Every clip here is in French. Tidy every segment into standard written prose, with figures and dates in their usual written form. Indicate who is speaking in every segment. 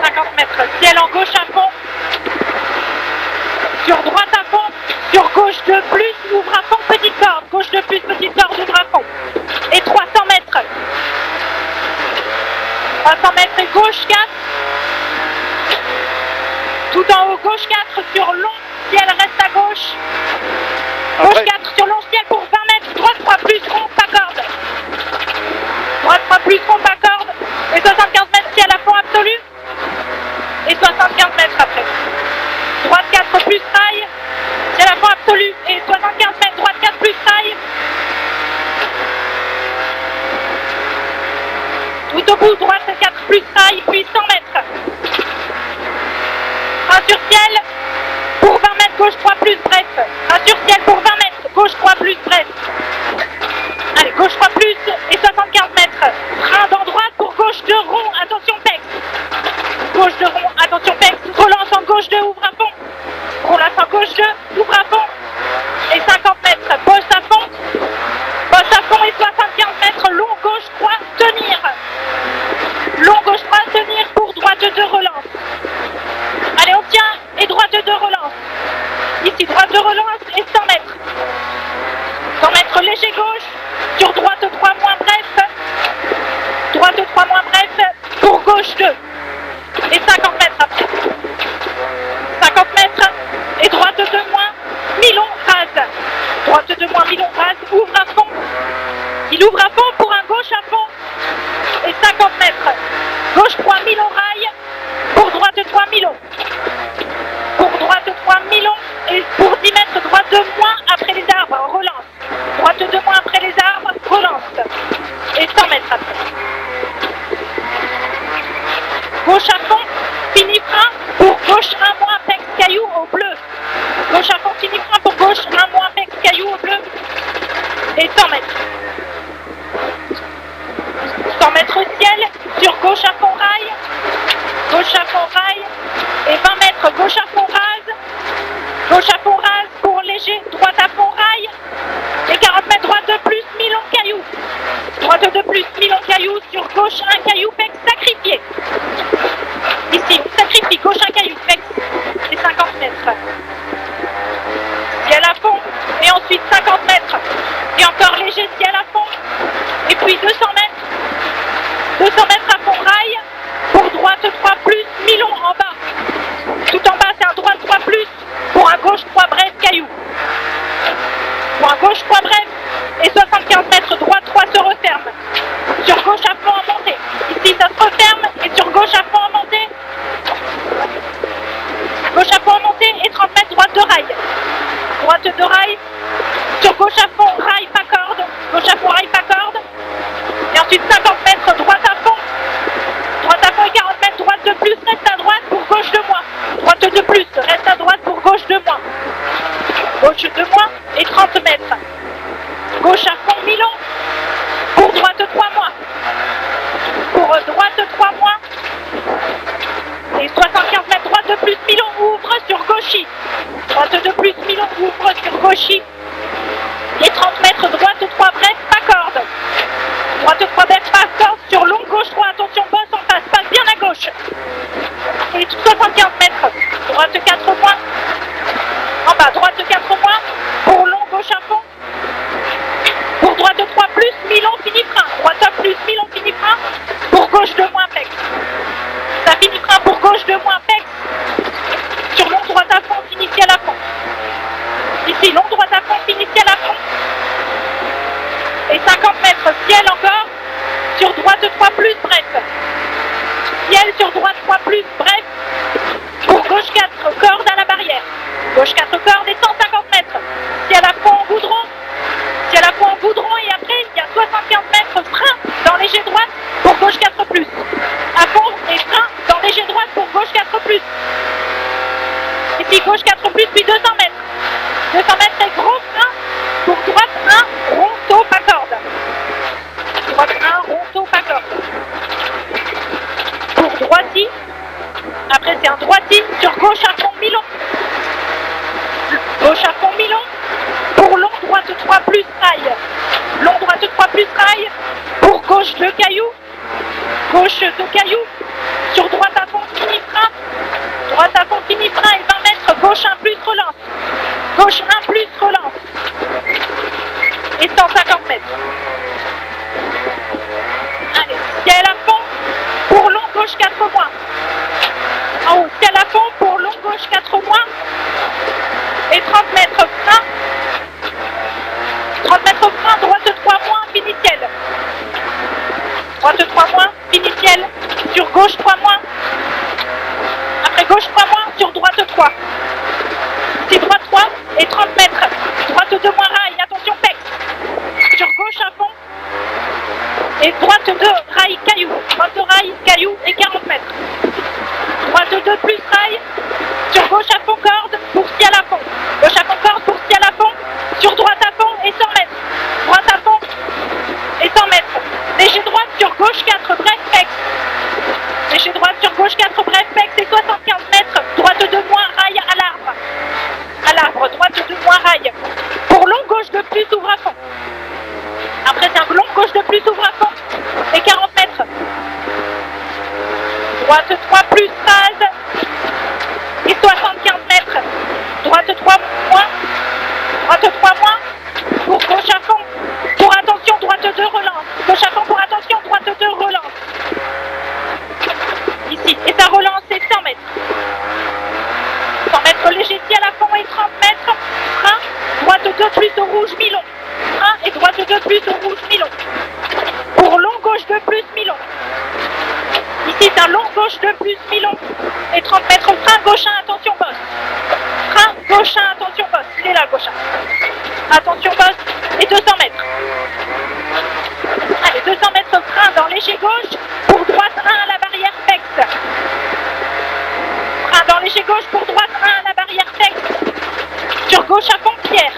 Speaker 1: 50 mètres, ciel en gauche à fond, sur droite à fond, sur gauche de plus, ouvre à fond, petite corde, gauche de plus, petite corde, ouvre à fond, et 300 mètres, 300 mètres et gauche 4, tout en haut, gauche 4 sur long, ciel reste à gauche, gauche 4 sur long, ciel pour 20 mètres, droite 3 plus, rond, pas corde, droite 3 plus, rond, pas corde, et 75 mètres, ciel à fond absolu, et 75 mètres après. Droite 4 plus rail, ciel à fond absolu, et 75 mètres, droite 4 plus rail. Tout au bout, droite 4 plus rail, puis 100 mètres. Frein sur ciel, pour 20 mètres, gauche 3 plus, bref. Frein sur ciel pour 20 mètres, gauche 3 plus, bref. Allez, gauche 3 plus, et 75 mètres. Frein dans droite pour gauche 2 rond, attention pex. Gauche de rond, attention pex, relance en gauche 2, ouvre à fond. Relance en gauche 2, ouvre à fond. Et 50 mètres, bosse à fond. Bosse à fond et 75 mètres, long gauche 3, tenir. Long gauche 3, tenir pour droite 2, relance. Allez, on tient et droite 2, relance. Ici, droite 2, relance et 100 mètres. 100 mètres léger gauche, sur droite 3 moins bref. Droite 3 moins bref, pour gauche 2. Et 50 mètres après. 50 mètres et droite 2 moins, mi-long rase. Droite 2 moins, mi-long rase, ouvre à fond. Il ouvre à fond pour un gauche à fond. Et 50 mètres. Gauche 3, mi-long rail. Pour droite 3, mi-long. Pour droite 3, mi-long. Et pour 10 mètres, droite 2 moins après les arbres, relance. Droite 2 moins après les arbres, relance. Et 100 mètres après. Gauche à fond, fini frein pour gauche 1 moins pex caillou au bleu. Gauche à fond, fini frein pour gauche 1 moins pex caillou au bleu. Et 100 mètres. 100 mètres au ciel, sur gauche à fond rail. Gauche à fond rail. Et 20 mètres, gauche à fond rase. Gauche à fond rase pour léger, droite à fond rail. Et 40 mètres, droite de plus, mi-long caillou. Droite de plus, mi-long caillou, sur gauche 1 caillou pex sacrifié. Ici, on sacrifie, gauche 1 caillou, pex, et 50 mètres. Ciel à fond, et ensuite 50 mètres. Et encore léger, ciel à fond. Et puis 200 mètres. 200 mètres à fond rail. Pour droite 3 plus, mi-long en bas. Tout en bas, c'est un droite 3 plus. Pour un gauche 3 bref, caillou. Pour un gauche 3 bref. Et 75 mètres, droite 3 se referme. Sur gauche à fond en montée. Ici, ça se referme. Et sur gauche à fond en montée. Gauche à fond en montée. Et 30 mètres, droite de rail. Droite de rail. Sur gauche à fond, rail, pas corde. Gauche à fond, rail, pas corde. Et ensuite 50 mètres, droite à fond. Droite à fond et 40 mètres, droite de plus, reste à droite pour gauche de moins. Droite de plus, reste à droite pour gauche de moins. Gauche de moins et 30 mètres. Gauche à fond, mi-long. Pour droite 3 moins. Pour droite 3 moins. Et 75 mètres, droite de plus, mi-long, ouvre sur gauchis. Droite de plus, mi-long, ouvre sur gauchis. Et 30 mètres, droite 3 bref, pas corde. Droite 3 bref, pas corde. Sur long, gauche 3, attention, bosse en face, passe bien à gauche. Et 75 mètres, droite 4 moins. En bas, droite 4 moins. Pour long, gauche à fond. Pour droite 3 plus, mi-long, fini frein. Droite plus, mi-long, fini frein. Pour gauche 2 moins, pex. Ça finit frein pour gauche 2 moins, pex. Sur long, droite à fond, fini ciel à fond. Ici, long, droite à fond, fini ciel à fond. Et 50 mètres, ciel encore. Sur droite 3 plus, bref. Ciel sur droite 3 plus, bref. Pour gauche 4, corde à la barrière. Gauche 4 corde et 150 mètres. Ciel à fond en goudron. Ciel à fond en goudron et après il y a 75 mètres frein dans léger droite pour gauche 4 plus. À fond et frein dans léger droite pour gauche 4 plus. Ici gauche 4 plus puis 200 mètres. 200 mètres et gros frein pour droite 1, rond, taux, pas corde. Droite 1, rond, taux, pas corde. Pour droiti. Après c'est un droiti sur gauche à fond mi-long. Gauche à fond mi-long. Pour long droite 3 plus rail. Long droite 3 plus rail. Pour gauche 2 cailloux. Gauche 2 cailloux. Sur droite à fond fini et 30 mètres frein. 30 mètres frein, droite 3 moins, fini ciel. Droite 3 moins, fini ciel. Sur gauche 3 moins. Après gauche 3 moins, sur droite 3. C'est droite 3 et 30 mètres. Droite 2 moins rail, attention pex. Sur gauche à fond. Et droite 2, rail, caillou. Droite 2, rail, caillou et 40 mètres. Droite 2 plus rail. Sur gauche à fond corde, pour ciel à fond. Gauche à fond corde, pour ciel à fond. Sur droite à fond et 100 mètres. Droite à fond et 100 mètres. Léger droite sur gauche 4, bref pex. Léger droite sur gauche 4, bref pex et 75 mètres. Droite 2 moins rail à l'arbre. À l'arbre, droite 2 moins rail. Pour long gauche de plus, ouvre à fond. Après c'est un long gauche de plus, ouvre à fond. Et 40 mètres. Droite 3 plus rase. Et 75 mètres. Droite 3 moins. Droite 3 moins. Pour gauche à fond. Pour attention, droite 2 relance. Gauche à fond pour attention, droite 2 relance. Ici. Et ça relance, c'est 100 mètres. 100 mètres léger ciel à fond et 30 mètres. Frein. Droite 2 plus au rouge, mi-long. Frein et droite 2 plus au rouge, mi-long. Pour long gauche 2 plus, mi-long. Ici, c'est un long gauche 2 plus, mi-long. Et 30 mètres. Frein gauche 1, attention bosse. Frein gauche 1, attention bosse. Il est là, gauche 1. Attention bosse. Et 200 mètres. Allez, 200 mètres frein dans léger gauche. Pour droite 1 à la barrière pex. Frein dans léger gauche. Pour droite 1 à la barrière pex. Sur gauche à fond pierre.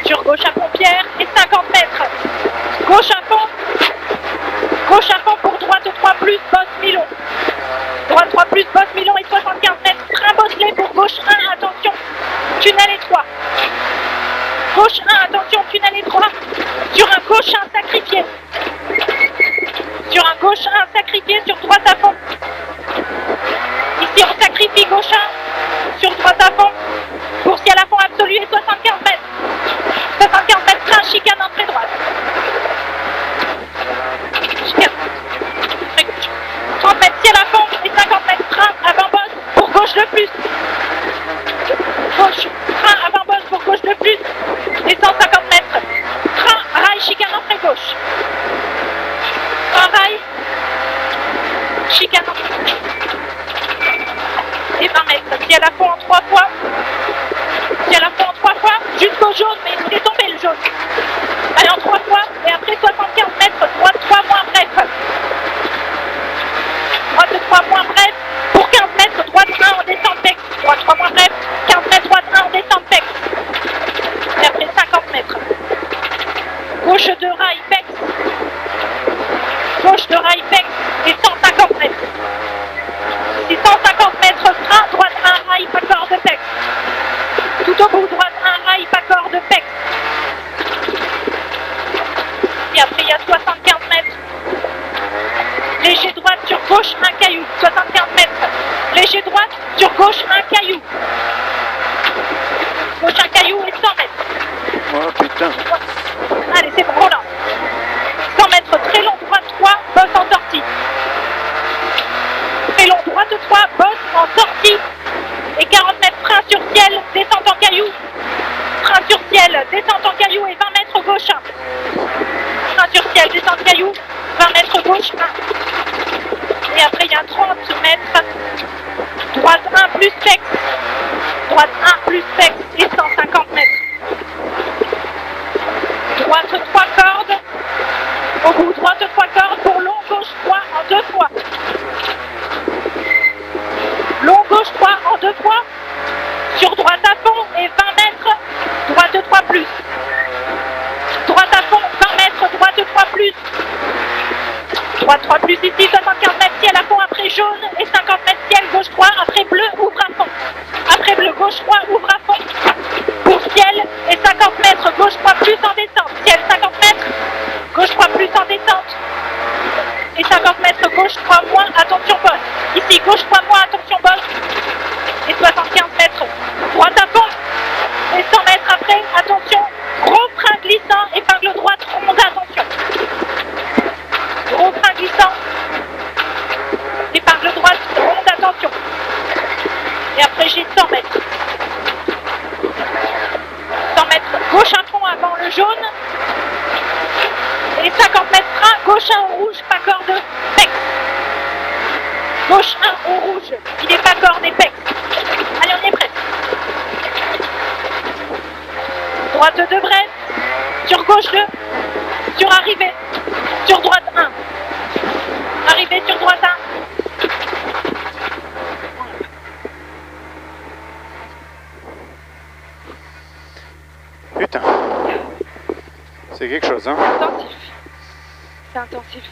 Speaker 1: Sur gauche à fond pierre. Et 50 mètres. Gauche à fond. Gauche à fond pour droite 3 plus, bosse mi-long. Droite 3 plus, bosse mi-long et 75 mètres. Frein bosselé pour gauche 1, attention. Tunnel étroit. Gauche 1, attention, tunnel étroit. Sur un gauche 1 sacrifié. Sur un gauche 1 sacrifié, sur droite à fond. Ici on sacrifie gauche 1. Sur droite à fond. Pour ciel à fond absolu et 75 mètres. 75 mètres, frein, chicane, entrée droite. Chicane. Très gauche. 30 mètres ciel à fond et 50 mètres frein avant bosse pour gauche de plus. Gauche, frein avant bosse pour gauche de plus. Et 150 mètres. Frein, rail, chicane, entrée gauche. Frein, rail. Chicane, entrée gauche. Et 20 mètres. Ciel à fond en 3 fois. Ciel à fond en 3 fois. Jusqu'au jaune, mais il est tombé le jaune. Allez, en 3 fois. Et après 75 mètres. Droite 3 moins bref. Droite 3 moins bref. Pour 15 mètres. Droite 1 en descente pex. Droite 3 moins bref. 15 mètres. Droite 1 en descente pex. Et après 50 mètres. Gauche de rail pex. Gauche de rail pex. Et 150 mètres. C'est 150 mètres frein. Droite 1 rail pas corde pex. Tout au bout. Droite 1 rail pas corde pex. Et après il y a 75 mètres. Léger droite sur gauche, un caillou. 75 mètres. Léger droite sur gauche, un caillou. Gauche, un caillou et 100 mètres.
Speaker 2: Oh putain.
Speaker 1: Allez, c'est bon, on lance. 100 mètres, très long, droite 3, bosse en sortie. Très long, droite 3, bosse en sortie. Et 40 mètres, frein sur ciel, descente en caillou. Frein sur ciel, descente en caillou et 20 mètres gauche 1. Frein sur ciel, descente caillou, 20 mètres gauche 1. Et après il y a 30 mètres. Droite 1 plus pex. Droite 1 plus pex et 150 mètres. Droite 3 cordes. Au bout, droite 3 cordes pour long gauche 3 en 2 fois. Long gauche 3 en 2 fois. Sur droite à fond et 20 mètres. Droite 3 plus. Droite à fond, 20 mètres. Droite 3 plus. Droite 3 plus ici, 75 mètres ciel à fond, après jaune et 50 mètres ciel, gauche 3, après bleu, ouvre à fond. Après bleu, gauche 3, ouvre à fond. Pour ciel et 50 mètres, gauche 3 plus en descente. Ciel 50 mètres, gauche 3 plus en descente. Et 50 mètres, gauche 3 moins, attention bosse. Ici, gauche 3 moins, attention bosse. Et 75 mètres, droite à fond. Et 100 mètres après, attention, gros frein glissant, épingle droite, ronde, attention. Gros frein glissant, épingle droite, ronde, attention. Et après j'ai 100 mètres. Droite 2 Brest. Sur gauche 2. Sur arrivée. Sur droite 1. Arrivée sur droite 1.
Speaker 2: Putain. C'est quelque chose, hein?
Speaker 1: Intensif. C'est intensif.